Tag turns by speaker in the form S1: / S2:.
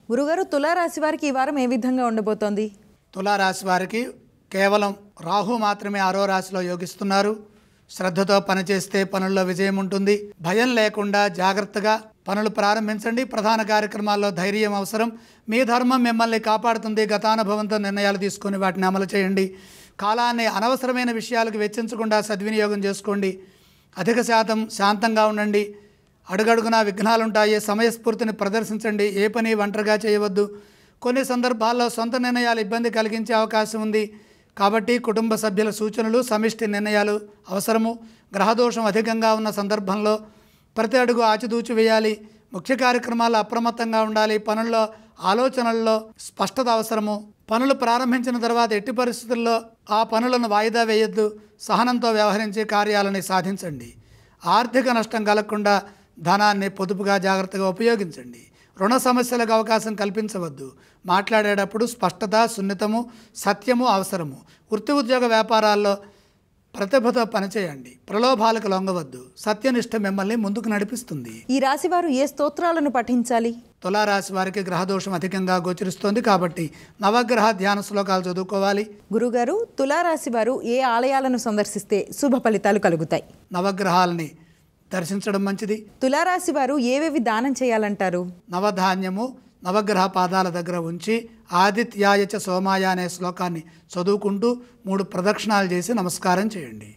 S1: గురుగారు, తులారాశి వారికి ఈ వారం ఏ విధంగా ఉండబోతోంది?
S2: తులారాశి వారికి కేవలం రాహు మాత్రమే 6వ రాశిలో యోగిస్తున్నారు. శ్రద్ధతో పనిచేస్తే పనుల్లో విజయం ఉంటుంది. భయం లేకుండా జాగ్రత్తగా పనులు ప్రారంభించండి. ప్రధాన కార్యక్రమాల్లో ధైర్యం అవసరం. మీ ధర్మం మిమ్మల్ని కాపాడుతుంది. గతానుభవంతో నిర్ణయాలు తీసుకొని వాటిని అమలు చేయండి. కాలాన్ని అనవసరమైన విషయాలకు వెచ్చించకుండా సద్వినియోగం చేసుకోండి. అధిక శాతం శాంతంగా ఉండండి. అడుగడుగునా విఘ్నాలుంటాయి. సమయస్ఫూర్తిని ప్రదర్శించండి. ఏ పని ఒంటరిగా చేయవద్దు. కొన్ని సందర్భాల్లో సొంత నిర్ణయాలు ఇబ్బంది కలిగించే అవకాశం ఉంది. కాబట్టి కుటుంబ సభ్యుల సూచనలు, సమిష్టి నిర్ణయాలు అవసరము. గ్రహదోషం అధికంగా ఉన్న సందర్భంలో ప్రతి అడుగు ఆచితూచి వేయాలి. ముఖ్య కార్యక్రమాల్లో అప్రమత్తంగా ఉండాలి. పనుల్లో ఆలోచనల్లో స్పష్టత అవసరము. పనులు ప్రారంభించిన తర్వాత ఎట్టి పరిస్థితుల్లో ఆ పనులను వాయిదా వేయొద్దు. సహనంతో వ్యవహరించి కార్యాలను సాధించండి. ఆర్థిక నష్టం కలగకుండా ధనాన్ని పొదుపుగా జాగ్రత్తగా ఉపయోగించండి. రుణ సమస్యలకు అవకాశం కల్పించవద్దు. మాట్లాడేటప్పుడు స్పష్టత, సున్నితము, సత్యము అవసరము. వృత్తి ఉద్యోగ వ్యాపారాల్లో ప్రతిభతో పనిచేయండి. ప్రలోభాలకు లొంగవద్దు. సత్యనిష్ట మిమ్మల్ని ముందుకు నడిపిస్తుంది.
S1: ఈ రాశి వారు ఏ స్తోత్రాలను పఠించాలి?
S2: తులారాశి వారికి గ్రహదోషం అధికంగా గోచరిస్తోంది కాబట్టి నవగ్రహ ధ్యాన శ్లోకాలు చదువుకోవాలి.
S1: గురుగారు, తులారాశి వారు ఏ ఆలయాలను సందర్శిస్తే శుభ ఫలితాలు కలుగుతాయి?
S2: నవగ్రహాలని దర్శించడం మంచిది.
S1: తులారాశి వారు ఏవేవి దానం చేయాలంటారు?
S2: నవధాన్యము నవగ్రహ పాదాల దగ్గర ఉంచి ఆదిత్యాయ చ సోమాయ అనే శ్లోకాన్ని చదువుకుంటూ 3 ప్రదక్షిణాలు చేసి నమస్కారం చేయండి.